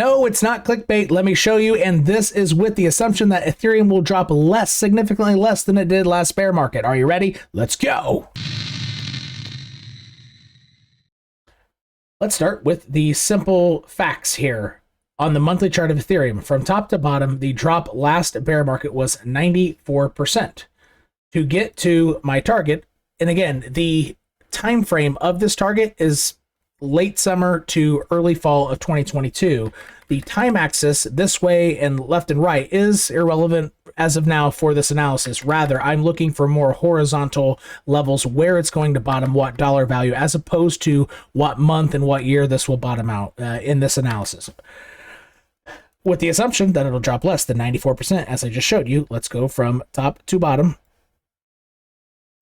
No, it's not clickbait. Let me show you. And this is with the assumption that Ethereum will drop less, significantly less than it did last bear market. Are you ready? Let's go. Let's start with the simple facts here. On the monthly chart of Ethereum, from top to bottom, the drop last bear market was 94%. To get to my target, and again, the time frame of this target is late summer to early fall of 2022. The time axis this way and left and right is irrelevant as of now for this analysis. Rather, I'm looking for more horizontal levels where it's going to bottom, what dollar value, as opposed to what month and what year this will bottom out in this analysis. With the assumption that it'll drop less than 94%, as I just showed you, let's go from top to bottom.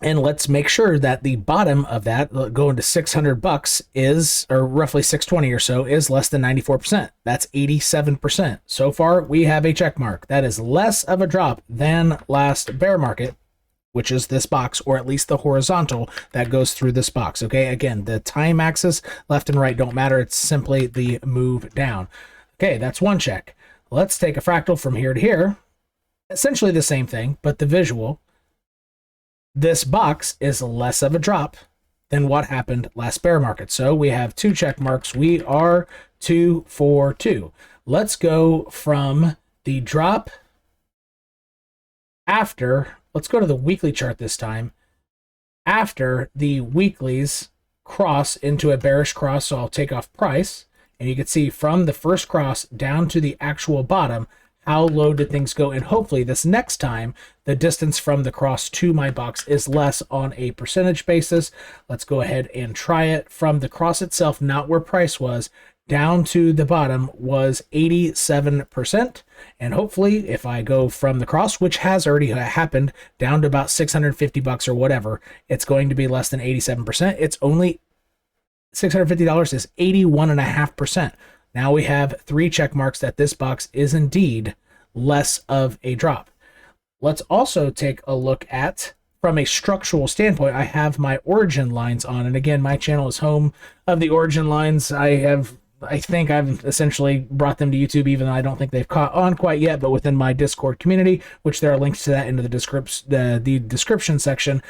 And let's make sure that the bottom of that, going to $600 is, or roughly 620 or so, is less than 94%. That's 87%. So far, we have a check mark. That is less of a drop than last bear market, which is this box, or at least the horizontal that goes through this box. Okay, again, the time axis, left and right don't matter. It's simply the move down. Okay, that's one check. Let's take a fractal from here to here. Essentially the same thing, but the visual. This box is less of a drop than what happened last bear market. So we have two check marks. We are 2 for 2. Let's go from the drop after, let's go to the weekly chart this time, after the weeklies cross into a bearish cross. So I'll take off price, and you can see from the first cross down to the actual bottom, how low did things go? And hopefully this next time, the distance from the cross to my box is less on a percentage basis. Let's go ahead and try it. From the cross itself, not where price was, down to the bottom was 87%. And hopefully if I go from the cross, which has already happened, down to about $650 or whatever, it's going to be less than 87%. It's only $650 is 81.5%. Now we have 3 check marks that this box is indeed less of a drop. Let's also take a look at, from a structural standpoint, I have my origin lines on. And again, my channel is home of the origin lines. I think I've essentially brought them to YouTube, even though I don't think they've caught on quite yet, but within my Discord community, which there are links to that in the description section.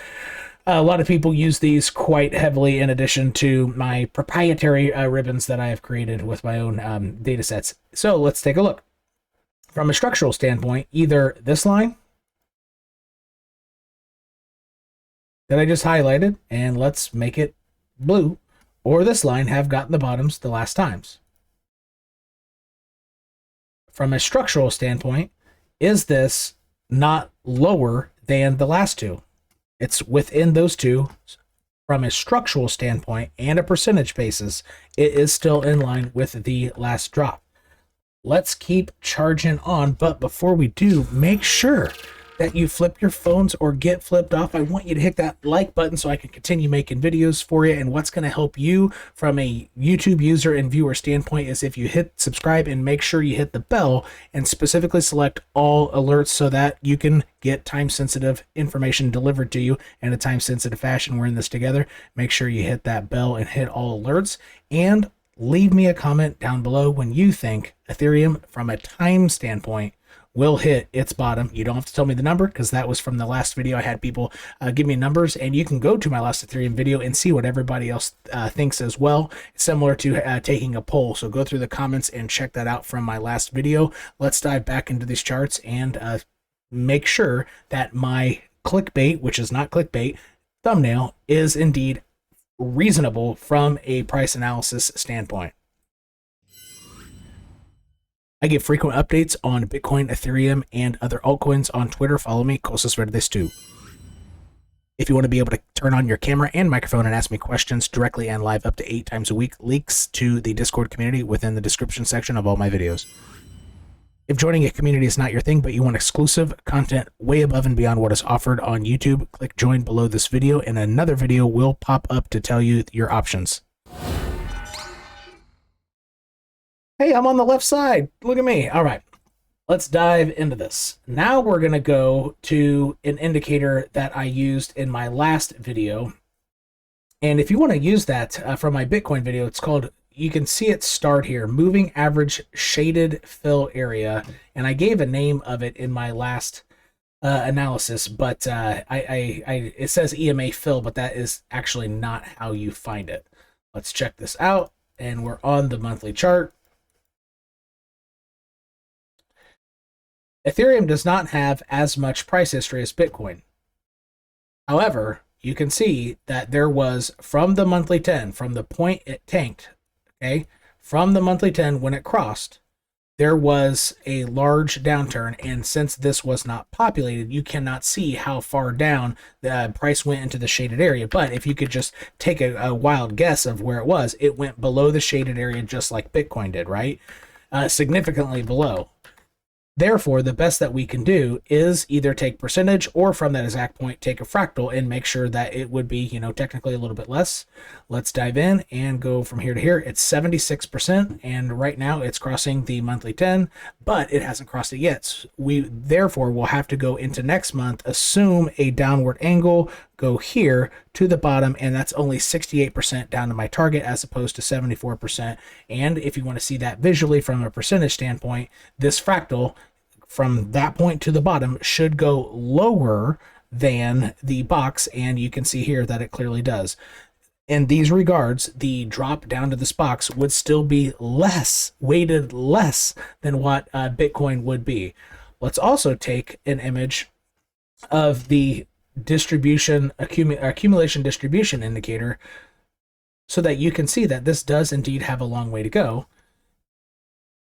A lot of people use these quite heavily in addition to my proprietary ribbons that I have created with my own data sets. So let's take a look. From a structural standpoint, either this line that I just highlighted, and let's make it blue, or this line have gotten the bottoms the last times. From a structural standpoint, is this not lower than the last two? It's within those two. From a structural standpoint and a percentage basis, it is still in line with the last drop. Let's keep charging on, but before we do, make sure that you flip your phones or get flipped off. I want you to hit that like button so I can continue making videos for you. And what's going to help you from a YouTube user and viewer standpoint is if you hit subscribe and make sure you hit the bell and specifically select all alerts so that you can get time-sensitive information delivered to you in a time-sensitive fashion. We're in this together. Make sure you hit that bell and hit all alerts, and leave me a comment down below when you think Ethereum from a time standpoint will hit its bottom. You don't have to tell me the number, because that was from the last video. I had people give me numbers, and you can go to my last Ethereum video and see what everybody else thinks as well. It's similar to taking a poll. So go through the comments and check that out from my last video. Let's dive back into these charts and make sure that my clickbait, which is not clickbait, thumbnail is indeed reasonable from a price analysis standpoint. I give frequent updates on Bitcoin, Ethereum, and other altcoins on Twitter. Follow me, 𝘾𝙤𝙣𝙚 𝙤𝙗. If you want to be able to turn on your camera and microphone and ask me questions directly and live up to 8 times a week, links to the Discord community within the description section of all my videos. If joining a community is not your thing, but you want exclusive content way above and beyond what is offered on YouTube, click join below this video, and another video will pop up to tell you your options. Hey, I'm on the left side. Look at me. All right, let's dive into this. Now we're going to go to an indicator that I used in my last video. And if you want to use that from my Bitcoin video, it's called you can see it start here, moving average shaded fill area, and I gave a name of it in my last analysis, but it says EMA fill, but that is actually not how you find it. Let's check this out, and we're on the monthly chart. Ethereum does not have as much price history as Bitcoin. However, you can see that there was, from the monthly 10, from the point it tanked, okay, from the monthly 10 when it crossed, there was a large downturn, and since this was not populated, you cannot see how far down the price went into the shaded area. But if you could just take a wild guess of where it went below the shaded area just like Bitcoin did, right? Significantly below. Therefore, the best that we can do is either take percentage, or from that exact point, take a fractal and make sure that it would be, technically a little bit less. Let's dive in and go from here to here. It's 76%, and right now it's crossing the monthly 10, but it hasn't crossed it yet. We therefore will have to go into next month, assume a downward angle, go here to the bottom, and that's only 68% down to my target as opposed to 74%. And if you want to see that visually from a percentage standpoint, this fractal from that point to the bottom should go lower than the box, and you can see here that it clearly does. In these regards, the drop down to this box would still be weighted less than what Bitcoin would be. Let's also take an image of the accumulation distribution indicator so that you can see that this does indeed have a long way to go.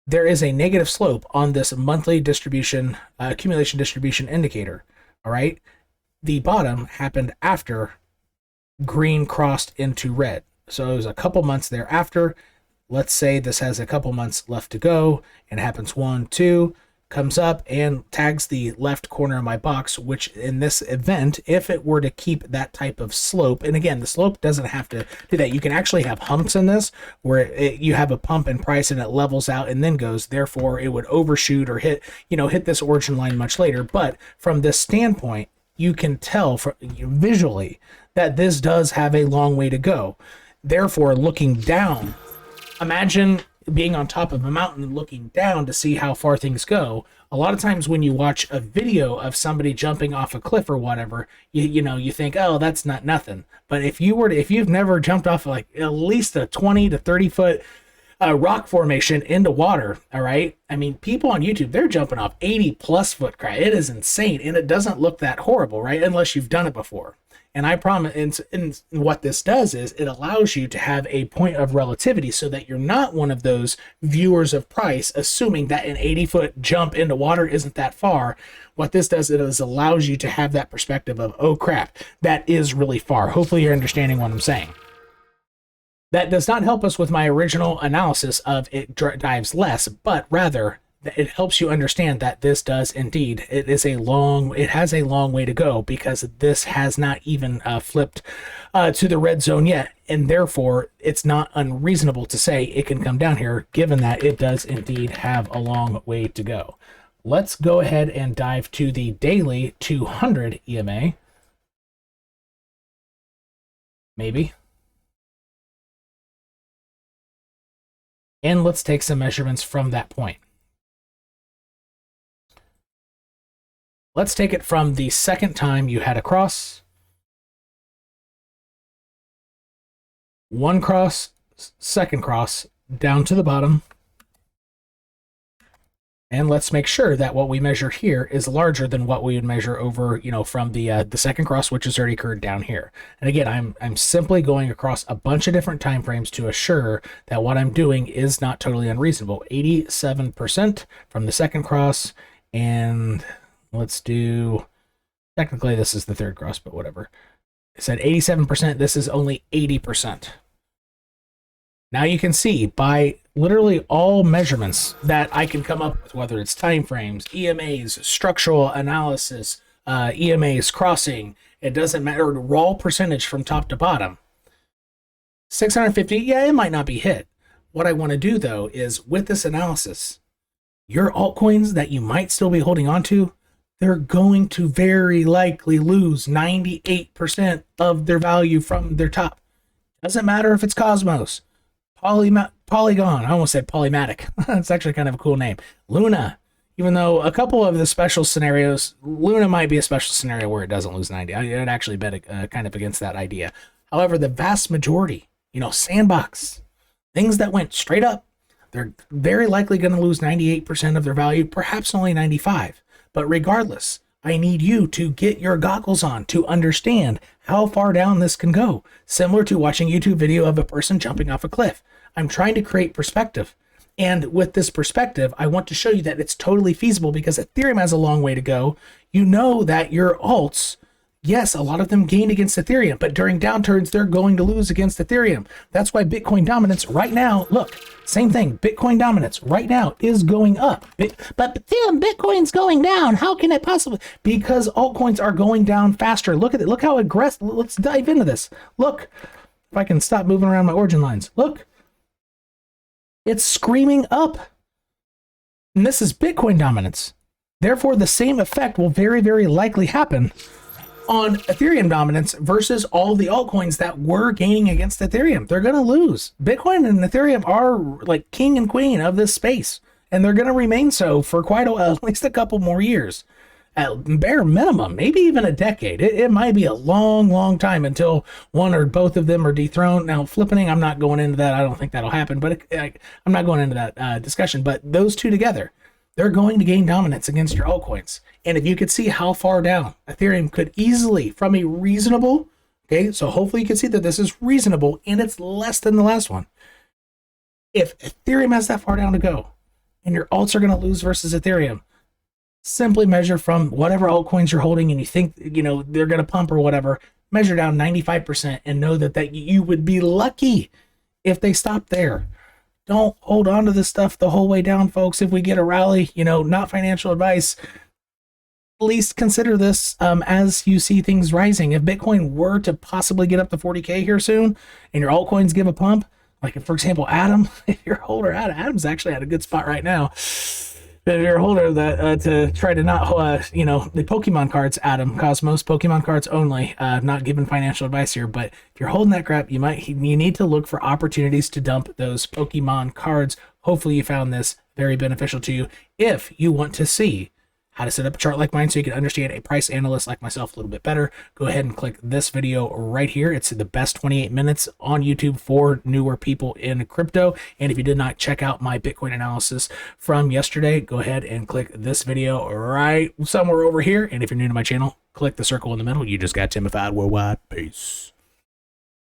There is a negative slope on this monthly distribution, accumulation distribution indicator. All right. The bottom happened after green crossed into red. So it was a couple months thereafter. Let's say this has a couple months left to go, and it happens 1, 2, comes up and tags the left corner of my box, which in this event, if it were to keep that type of slope, and again, the slope doesn't have to do that. You can actually have humps in this where you have a pump in price and it levels out and then goes. Therefore, it would overshoot or hit this origin line much later. But from this standpoint, you can tell visually that this does have a long way to go. Therefore, looking down, imagine being on top of a mountain and looking down to see how far things go. A lot of times when you watch a video of somebody jumping off a cliff or whatever, you think, oh, that's not nothing. But if you've never jumped off like at least a 20 to 30 foot rock formation into water, all right? I mean, people on YouTube, they're jumping off 80 plus foot crap. It is insane, and it doesn't look that horrible, right? Unless you've done it before. And I promise, and what this does is it allows you to have a point of relativity so that you're not one of those viewers of price assuming that an 80-foot jump into water isn't that far. What this does is allows you to have that perspective of, oh crap, that is really far. Hopefully you're understanding what I'm saying. That does not help us with my original analysis of it dives less, but rather it helps you understand that this does indeed, it has a long way to go, because this has not even flipped to the red zone yet, and therefore it's not unreasonable to say it can come down here, given that it does indeed have a long way to go. Let's go ahead and dive to the daily 200 EMA. Maybe. And let's take some measurements from that point. Let's take it from the second time you had a cross. One cross, second cross, down to the bottom. And let's make sure that what we measure here is larger than what we would measure over, from the second cross, which has already occurred down here. And again, I'm simply going across a bunch of different time frames to assure that what I'm doing is not totally unreasonable. 87% from the second cross, and let's do, technically this is the third cross, but whatever. I said 87%, this is only 80%. Now you can see by literally all measurements that I can come up with, whether it's time frames, EMAs, structural analysis, EMAs, crossing, it doesn't matter, raw percentage from top to bottom. 650, yeah, it might not be hit. What I want to do though is with this analysis, your altcoins that you might still be holding on to, they're going to very likely lose 98% of their value from their top. Doesn't matter if it's Cosmos. Polygon. I almost said Polymatic. It's actually kind of a cool name. Luna. Even though a couple of the special scenarios, Luna might be a special scenario where it doesn't lose 90. I'd actually bet kind of against that idea. However, the vast majority, Sandbox, things that went straight up, they're very likely going to lose 98% of their value, perhaps only 95. But regardless, I need you to get your goggles on to understand how far down this can go, similar to watching a YouTube video of a person jumping off a cliff. I'm trying to create perspective. And with this perspective, I want to show you that it's totally feasible because Ethereum has a long way to go. You know that your alts, yes, a lot of them gain against Ethereum, but during downturns, they're going to lose against Ethereum. That's why Bitcoin dominance right now, look, same thing, Bitcoin dominance right now is going up. But Tim, Bitcoin's going down. How can it possibly? Because altcoins are going down faster. Look at it. Look how aggressive. Let's dive into this. Look, if I can stop moving around my origin lines. Look. It's screaming up. And this is Bitcoin dominance. Therefore, the same effect will very, very likely happen on Ethereum dominance versus all the altcoins that were gaining against Ethereum. They're going to lose. Bitcoin and Ethereum are like king and queen of this space, and they're going to remain so for quite a while, at least a couple more years. At bare minimum, maybe even a decade. It might be a long, long time until one or both of them are dethroned. Now, flippening, I'm not going into that. I don't think that'll happen, but I'm not going into that discussion. But those two together, they're going to gain dominance against your altcoins. And if you could see how far down Ethereum could easily, from a reasonable, okay, so hopefully you can see that this is reasonable and it's less than the last one. If Ethereum has that far down to go and your alts are going to lose versus Ethereum, simply measure from whatever altcoins you're holding and you think, they're going to pump or whatever, measure down 95% and know that you would be lucky if they stop there. Don't hold on to this stuff the whole way down, folks. If we get a rally, not financial advice, at least consider this as you see things rising. If Bitcoin were to possibly get up to 40K here soon and your altcoins give a pump, like for example, Atom, if you're a holder, Atom's actually at a good spot right now. If you're a holder that to try to not, the Pokemon cards, Atom, Cosmos, Pokemon cards only, not giving financial advice here, but if you're holding that crap, you need to look for opportunities to dump those Pokemon cards. Hopefully you found this very beneficial to you. If you want to see how to set up a chart like mine so you can understand a price analyst like myself a little bit better, go ahead and click this video right here. It's the best 28 minutes on YouTube for newer people in crypto. And if you did not check out my Bitcoin analysis from yesterday, go ahead and click this video right somewhere over here. And if you're new to my channel, click the circle in the middle. You just got 𝐾𝐢𝐬𝐜𝐨𝐵𝐝. Peace.